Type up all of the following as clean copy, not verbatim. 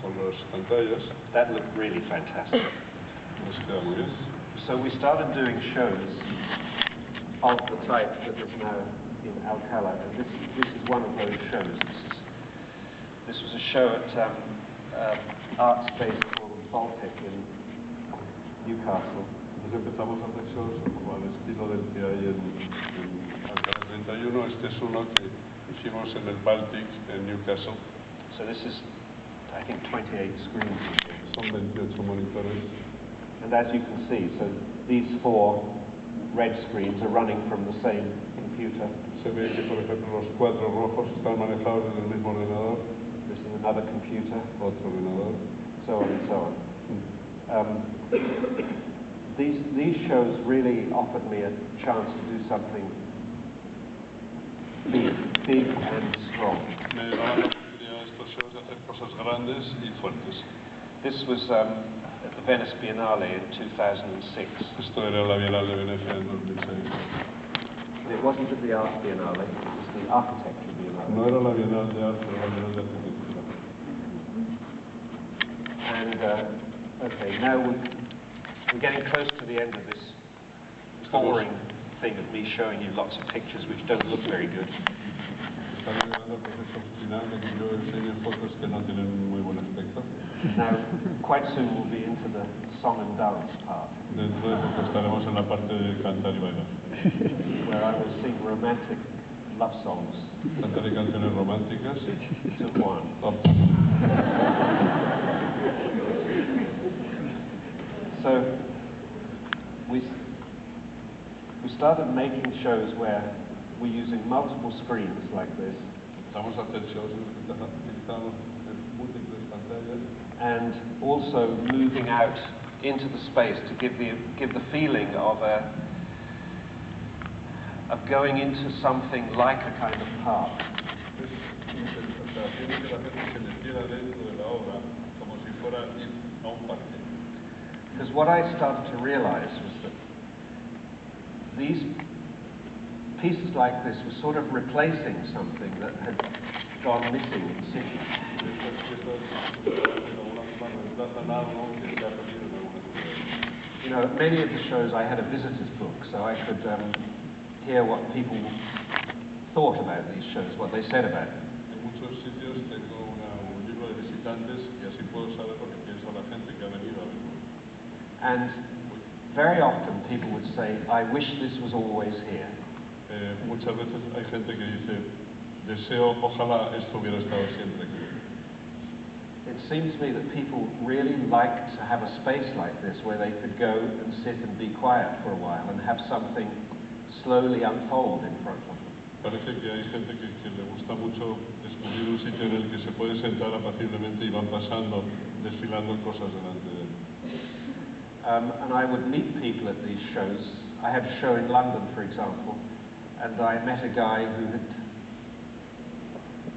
con las pantallas. That looked really fantastic. Nos queda muy bien. So we started doing shows of the type that is now in Alcala, and this is one of those shows. This was a show at art space called Baltic in Newcastle. Entonces empezamos a hacer shows como al estilo del que hay en Alcalá 31. Este es uno que hicimos en el Baltic, en Newcastle. So this is, I think, 28 screens. Son 28 monitores. And as you can see, so these 4 red screens are running from the same computer. Se ve que, por ejemplo, los 4 rojos están manejados desde el mismo ordenador. This is another computer. Otro ordenador. So on and so on. These shows really offered me a chance to do something big and strong. Me daban la oportunidad estos shows de hacer cosas grandes y fuertes. This was at the Venice Biennale in 2006. Esto era la Bienal de Venecia en 2006. It wasn't at the Art Biennale, it was the Architecture Biennale. No era la Bienal de Arte, era la Bienal de Arquitectura. And, okay, now we're getting close to the end of this boring thing of me showing you lots of pictures which don't look very good. Estamos llegando al proceso final de que yo enseñe fotos que no tienen muy buen aspecto. Now, quite soon we'll be into the song and dance part. Dentro de poco estaremos en la parte de cantar y bailar. Where I will sing romantic love songs. Cantaré canciones románticas. To Juan. So, we started making shows where we're using multiple screens like this. Vamos a hacer shows en los que utilizamos múltiples pantallas. And also moving out into the space to give the feeling of going into something like a kind of park. Because what I started to realize was that these pieces like this were sort of replacing something that had gone missing in cities. You know, at many of the shows I had a visitor's book, so I could hear what people thought about these shows, what they said about them. En muchos sitios tengo un libro de visitantes y así puedo saber lo que piensa la gente que ha venido a verlo. And very often people would say, I wish this was always here. Muchas veces hay gente que dice, deseo, ojalá esto hubiera estado siempre aquí. It seems to me that people really like to have a space like this where they could go and sit and be quiet for a while and have something slowly unfold in front of them. Parece que hay gente que le gusta mucho descubrir un sitio en el que se puede sentar apaciblemente y van pasando, desfilando cosas delante de él. And I would meet people at these shows. I had a show in London, for example, and I met a guy who had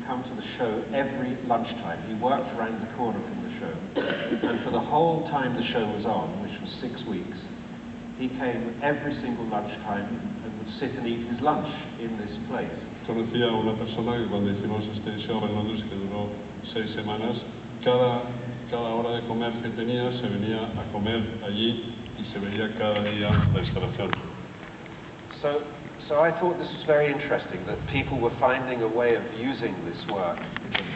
come to the show every lunchtime. He worked around the corner from the show, and for the whole time the show was on, which was 6 weeks, he came every single lunchtime and would sit and eat his lunch in this place. Conocí a una persona que cuando hicimos este show en Londres, que duró 6 semanas, cada hora de comer que tenía se venía a comer allí y se veía cada día la instalación. So I thought this was very interesting, that people were finding a way of using this work.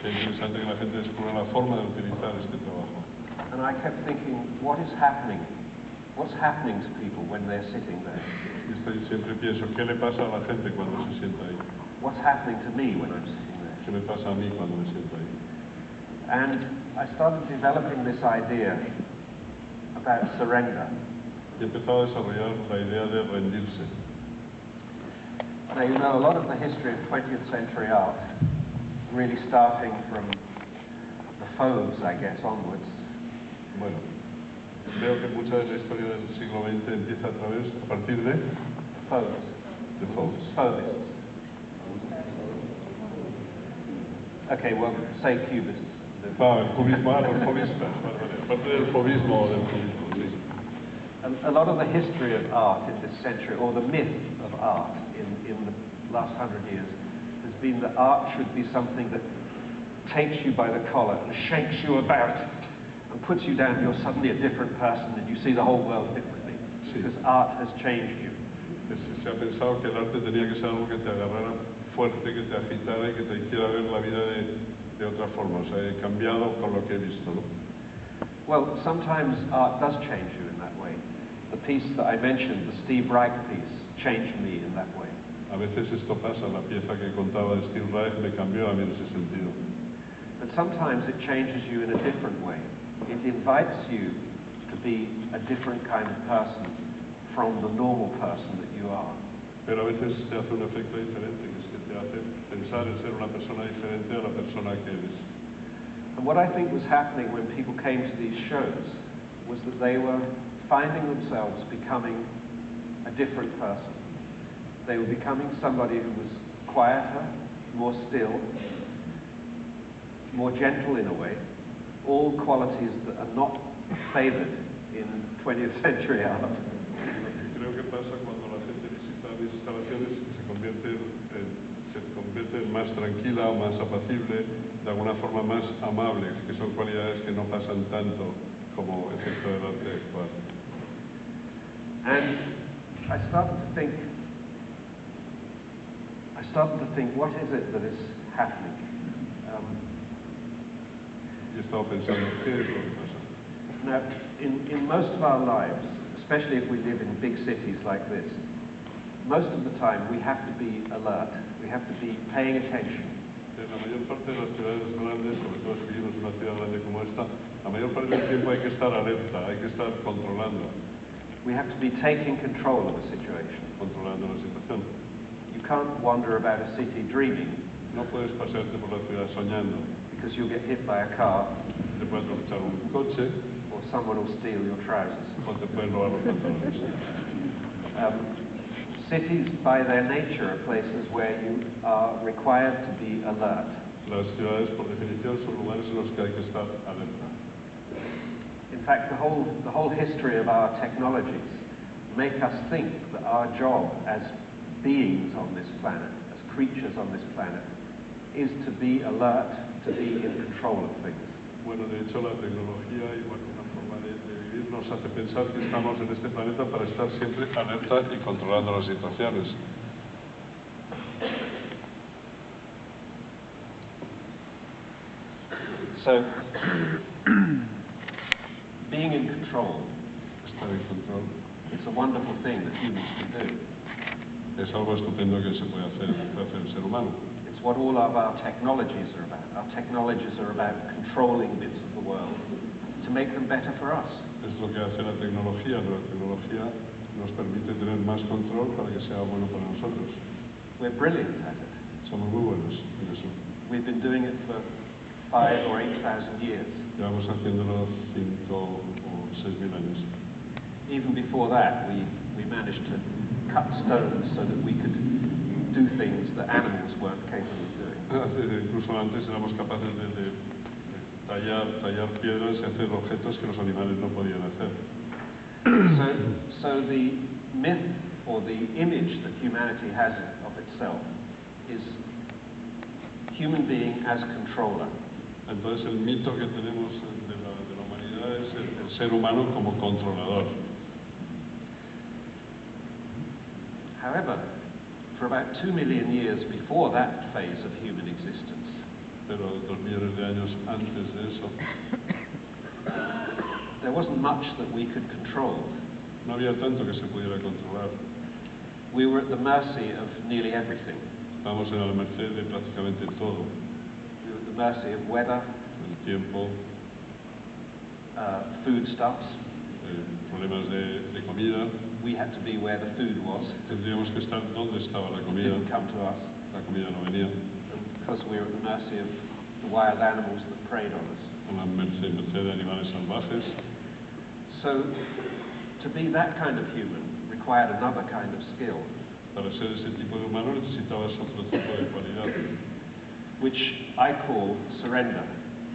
Es interesante que la gente descubra la forma de utilizar este trabajo. And I kept thinking, what is happening? What's happening to people when they're sitting there? Y siempre pienso, ¿qué le pasa a la gente cuando se sienta ahí? What's happening to me when I'm sitting there? ¿Qué me pasa a mí cuando me siento ahí? And I started developing this idea about surrender. Y he empezado a desarrollar la idea de rendirse. Now, you know, a lot of the history of 20th century art, really starting from the Fauves, I guess, onwards. Bueno, veo que mucha de la historia del siglo XX empieza a partir de Fauves. The Fauves. Fauvists. Okay, well, say Cubists. El cubismo, los fauvistas, parte del fauvismo o del cubismo, sí. A lot of the history of art in this century, or the myth of art in the last 100 years, has been that art should be something that takes you by the collar and shakes you about and puts you down, you're suddenly a different person and you see the whole world differently, because art has changed you. Se ha pensado que el arte tenía que ser algo que te agarrara fuerte, que te agitara y que te hiciera ver la vida de otra forma. O sea, he cambiado con lo que he visto, ¿no? Well, sometimes art does change you in that way. The piece that I mentioned, the Steve Reich piece, changed me in that way. A veces esto pasa, la pieza que contaba de Steve Reich me cambió a mí en ese sentido. But sometimes it changes you in a different way. It invites you to be a different kind of person from the normal person that you are. Pero a veces te hace un efecto diferente, que es que te hace pensar en ser una persona diferente a la persona que eres. And what I think was happening when people came to these shows was that they were finding themselves becoming a different person. They were becoming somebody who was quieter, more still, more gentle in a way, all qualities that are not favored in 20th century art. Creo que pasa cuando la gente visita mis instalaciones y se convierte en más tranquila o más apacible, de alguna forma más amable, que son cualidades que no pasan tanto como efecto del arte actual. And I started to think, what is it that is happening? Y he estado pensando, ¿qué es lo que pasa? Now, in most of our lives, especially if we live in big cities like this, most of the time we have to be alert, we have to be paying attention. En la mayor parte de las ciudades grandes, sobre todo si vivimos en una ciudad grande como esta, la mayor parte del tiempo hay que estar alerta, hay que estar controlando. We have to be taking control of a situation. Controlando la situación. You can't wander about a city dreaming. No puedes pasearte por la ciudad soñando. Because you'll get hit by a car. Te puede tropezar un coche. Or someone will steal your trousers. O te pueden robar los pantalones. Cities, by their nature, are places where you are required to be alert. Las ciudades, por definición, son lugares en los que hay que estar alerta. In fact, the whole history of our technologies make us think that our job as beings on this planet, as creatures on this planet, is to be alert, to be in control of things. Bueno, de hecho, la tecnología, igual que una forma de vivir, nos hace pensar que estamos en este planeta para estar siempre alerta y controlando las situaciones. So, being in control, estar en control, it's a wonderful thing that humans can do. Es algo estupendo que se puede hacer el ser humano. It's what all of our technologies are about. Our technologies are about controlling bits of the world to make them better for us. Es lo que hace la tecnología. La tecnología nos permite tener más control para que sea bueno para nosotros. We're brilliant at it. Somos muy buenos en eso. We've been doing it for 5,000 or 8,000 years. Llevamos haciéndolo 5 o 6,000 años. Even before that, we managed to cut stones so that we could do things that animals weren't capable of doing. Incluso antes éramos capaces de tallar piedras y hacer objetos que los animales no podían hacer. So the myth or the image that humanity has of itself is human being as controller. Entonces el mito que tenemos de la humanidad es el ser humano como controlador. However, for about 2 million years before that phase of human existence, pero 2 millones de años antes de eso, there wasn't much that we could control. No había tanto que se pudiera controlar. We were at the mercy of nearly everything. Estábamos a la merced de prácticamente todo. We were at the mercy of weather, el tiempo, foodstuffs. Problemas de comida. We had to be where the food was. Tendríamos que estar donde estaba la comida. It didn't come to us. La comida no venía. Because we were at the mercy of the wild animals that preyed on us. A la merced de animales salvajes. So, to be that kind of human required another kind of skill. Para ser ese tipo de humano necesitabas otro tipo de cualidad. Which I call surrender.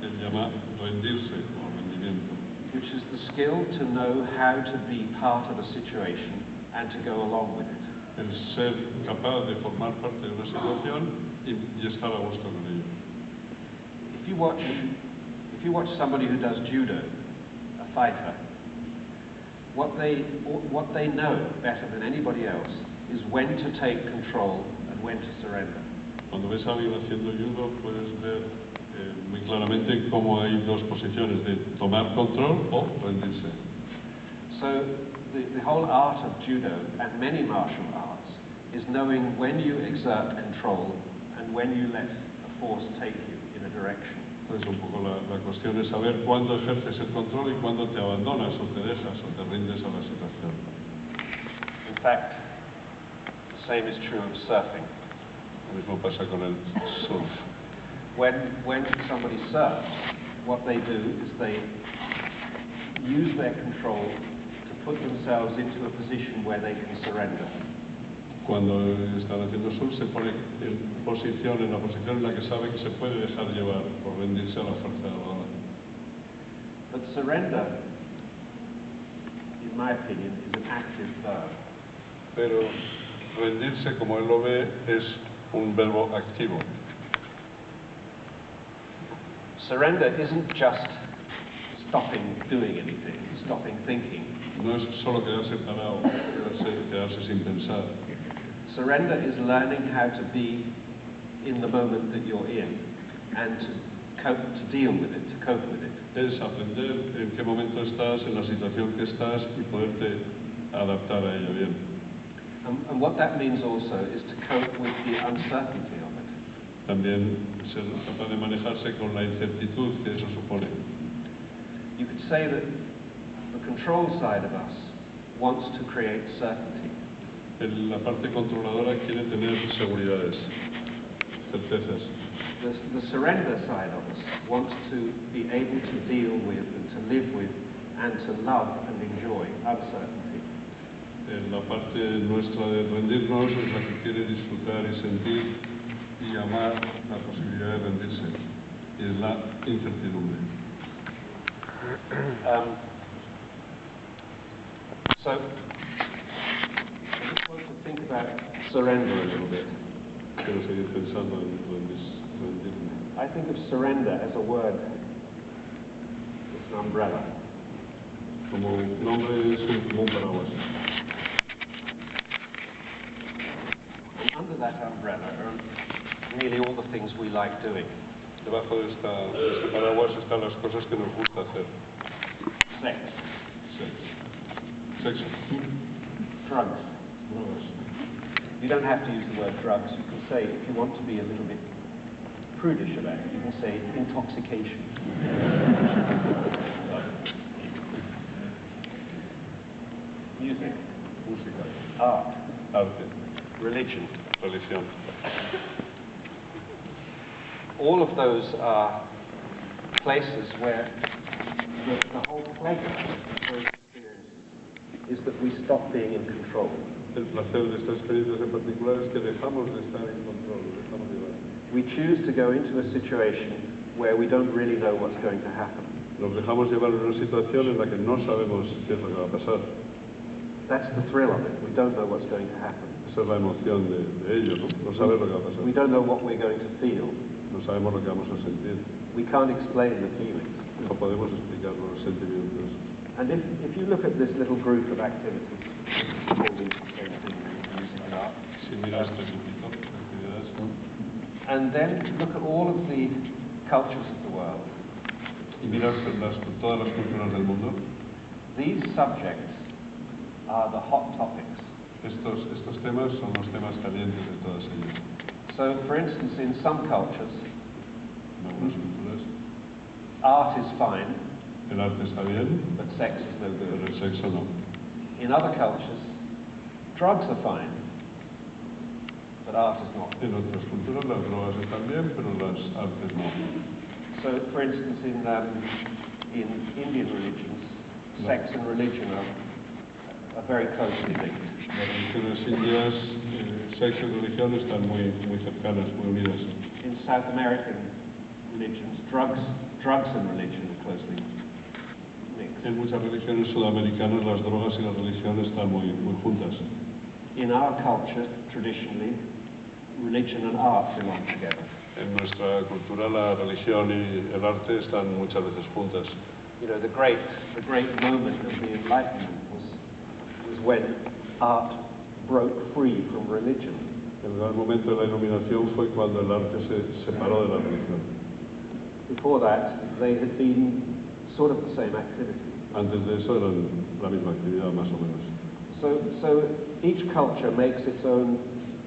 Él llama rendirse o rendimiento. Which is the skill to know how to be part of a situation and to go along with it. El ser capaz de formar parte de una situación y estar a gusto con ello. If you watch somebody who does judo, a fighter, what they know better than anybody else is when to take control and when to surrender. Cuando ves a alguien haciendo judo, puedes ver muy claramente cómo hay dos posiciones de tomar control o rendirse. So the whole art of judo and many martial arts is knowing when you exert control and when you let a force take you in a direction. Entonces un poco la cuestión es saber cuándo ejerces el control y cuándo te abandonas o te dejas o te rindes a la situación. In fact, the same is true of surfing. Lo mismo pasa con el surf. When somebody surfs, what they do is they use their control to put themselves into a position where they can surrender. Cuando están haciendo surf se pone en la posición en la que sabe que se puede dejar llevar o rendirse a la fuerza de la ola. But surrender, in my opinion, is an active verb. Pero rendirse, como él lo ve, es un verbo activo. Surrender isn't just stopping doing anything, stopping thinking. No es solo quedarse parado, quedarse sin pensar. Surrender is learning how to be in the moment that you're in and to deal with it, to cope with it. Es aprender en qué momento estás, en la situación que estás y poderte adaptar a ello bien. And what that means also is to cope with the uncertainty of it. También ser capaz de manejarse con la incertidumbre que eso supone. You could say that the control side of us wants to create certainty. La parte controladora quiere tener seguridades, certezas. The surrender side of us wants to be able to deal with and to live with and to love and enjoy uncertainty. La parte nuestra de rendirnos es la que quiere disfrutar y sentir y amar la posibilidad de rendirse, y es la incertidumbre. So, I just want to think about surrender a little bit. Quiero seguir pensando en rendirme. I think of surrender as a word, it's an umbrella. Como nombre es como un paraguas. And under that umbrella are nearly all the things we like doing. Debajo de este paraguas están las cosas que nos gusta hacer. Sex. Sexo. Drugs. Drogas. You don't have to use the word drugs. You can say, if you want to be a little bit prudish about it, you can say intoxication. Music. Música. Art. Arte. Religion. Religión. All of those are places where the whole pleasure of those experiences is that we stop being in control. El placer de estas experiencias en particular es que dejamos de estar en control, dejamos de llevar. We choose to go into a situation where we don't really know what's going to happen. Nos dejamos llevar en una situación en la que no sabemos qué es lo que va a pasar. That's the thrill of it. We don't know what's going to happen. Esa es la emoción de ello, ¿no? No saber lo que va a pasar. We don't know what we're going to feel. No sabemos lo que vamos a sentir. We can't explain the feelings. No podemos explicar los sentimientos. And if you look at this little group of activities, all these same things, music and art, Si miras este grupito de actividades, and then look at all of the cultures of the world, y miras todas las culturas del mundo, these subjects are the hot topics. estos temas son los temas calientes de todas ellas. So, for instance, in some cultures, En algunas culturas, art is fine, el arte está bien, but sex is no pero good. el sexo no. In other cultures, drugs are fine, but art is not. En otras culturas las drogas están bien, pero las artes no. So, for instance, in Indian religions, sex and religion are very closely linked. Las religiones indias, sexo y religión están muy cercanas, muy unidas. In South American religions, drugs and religion are closely mixed. En muchas religiones sudamericanas las drogas y la religión están muy juntas. In our culture, traditionally, religion and art belong together. En nuestra cultura la religión y el arte están muchas veces juntas. You know, the great moment of the Enlightenment was when art broke free from religion. El gran momento de la iluminación fue cuando el arte se separó de la religión. Before that, they had been sort of the same activity. Antes de eso eran la misma actividad, más o menos. So each culture makes its own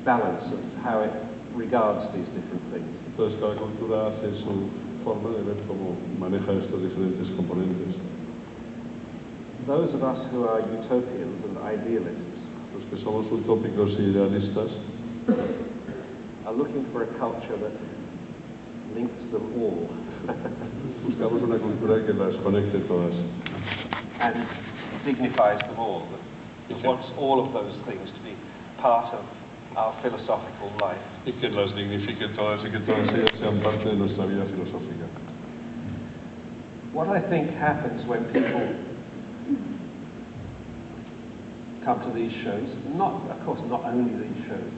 balance of how it regards these different things. Entonces cada cultura hace su forma de ver cómo maneja estos diferentes componentes. Those of us who are utopians and idealists, los que somos utópicos e idealistas, are looking for a culture that links them all. Buscamos una cultura que las conecte todas. And dignifies them all. That wants all of those things to be part of our philosophical life. Y que las dignifique todas y que todas ellas sean parte de nuestra vida filosófica. What I think happens when people come to these shows, of course, not only these shows.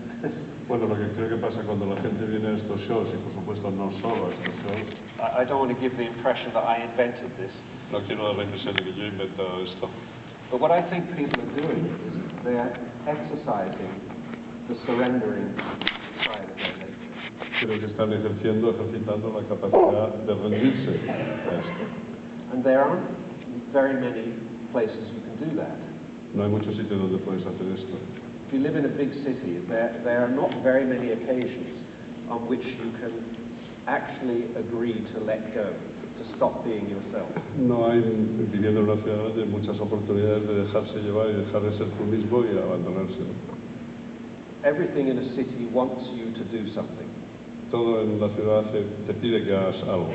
Bueno, lo que creo que pasa cuando la gente viene a estos shows, y por supuesto no solo a estos shows. I don't want to give the impression that I invented this. No quiero dar la impresión de que yo he inventado esto. But what I think people are doing is they are exercising the surrendering side of their nature. Creo que están ejercitando la capacidad de rendirse a esto. And there aren't very many places you can do that. No hay muchos sitios donde puedes hacer esto. If you live in a big city, there are not very many occasions on which you can actually agree to let go, to stop being yourself. No hay, viviendo en una ciudad grande, muchas oportunidades de dejarse llevar y dejar de ser tú mismo y abandonarse. Everything in a city wants you to do something. Todo en la ciudad te pide que hagas algo.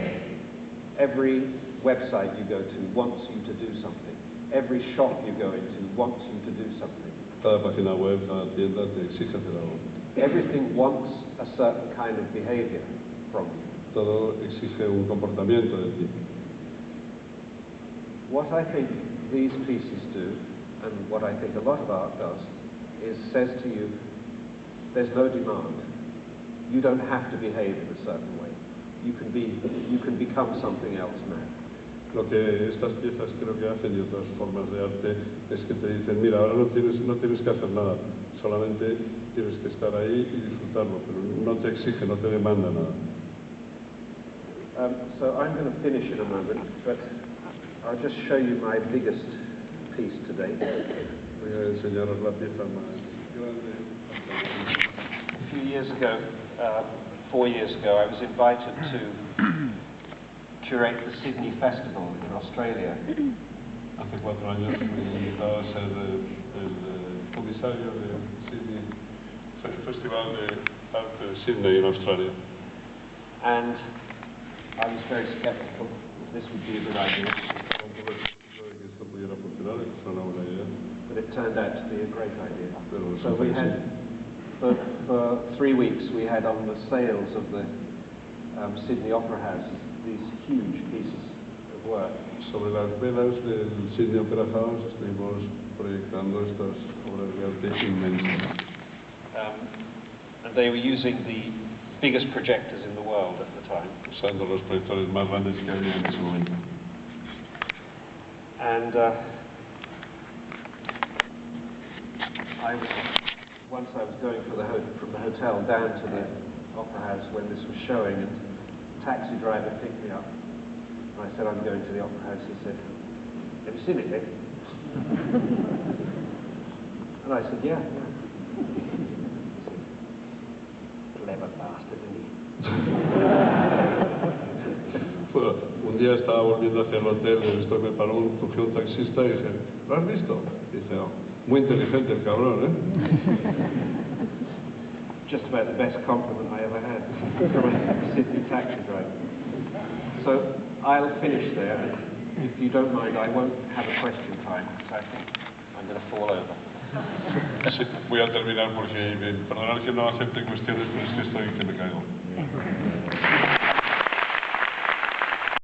Every website you go to wants you to do something. Every shop you go into wants you to do something. Cada página web, cada tienda te exige hacer algo. Everything wants a certain kind of behavior from you. Todo exige un comportamiento de ti. What I think these pieces do, and what I think a lot of art does, is says to you, there's no demand. You don't have to behave in a certain way. You can become something else now. Lo que estas piezas creo que hacen y otras formas de arte es que te dicen, mira, ahora no tienes que hacer nada, solamente tienes que estar ahí y disfrutarlo, pero no te exige, no te demanda nada. So I'm going to finish in a moment, but I'll just show you my biggest piece today. Voy a enseñaros la pieza más grande. A few years ago, 4 years ago, I was invited to curate the Sydney Festival in Australia. Hace 4 años fui invitado a ser el comisario del Sydney, Festival de Arte de Sydney en Australia. And I was very skeptical that this would be a good idea. But it turned out to be a great idea. So we had, for 3 weeks, we had on the sails of the Sydney Opera House these huge pieces of work. Sobre las velas del Sydney Opera House estuvimos proyectando estas obras de arte inmensas. And they were using the biggest projectors in the world at the time. Usando los proyectores más grandes que había en ese momento. And once I was going from the hotel down to the Opera House when this was showing, and the taxi driver picked me up. And I said, I'm going to the Opera House. He said, have you seen it yet? And I said, yeah. Clever bastard, isn't he? Bueno, un día estaba volviendo hacia el hotel y esto me paró, cogió un taxista y dije, ¿lo has visto? Y dice, oh, muy inteligente el cabrón, Just about the best compliment I ever had from a Sydney taxi driver. So I'll finish there. If you don't mind, I won't have a question time, because I think I'm going to fall over. Sí, voy a terminar porque, perdonad que no acepte cuestiones, pero es que estoy que me caigo.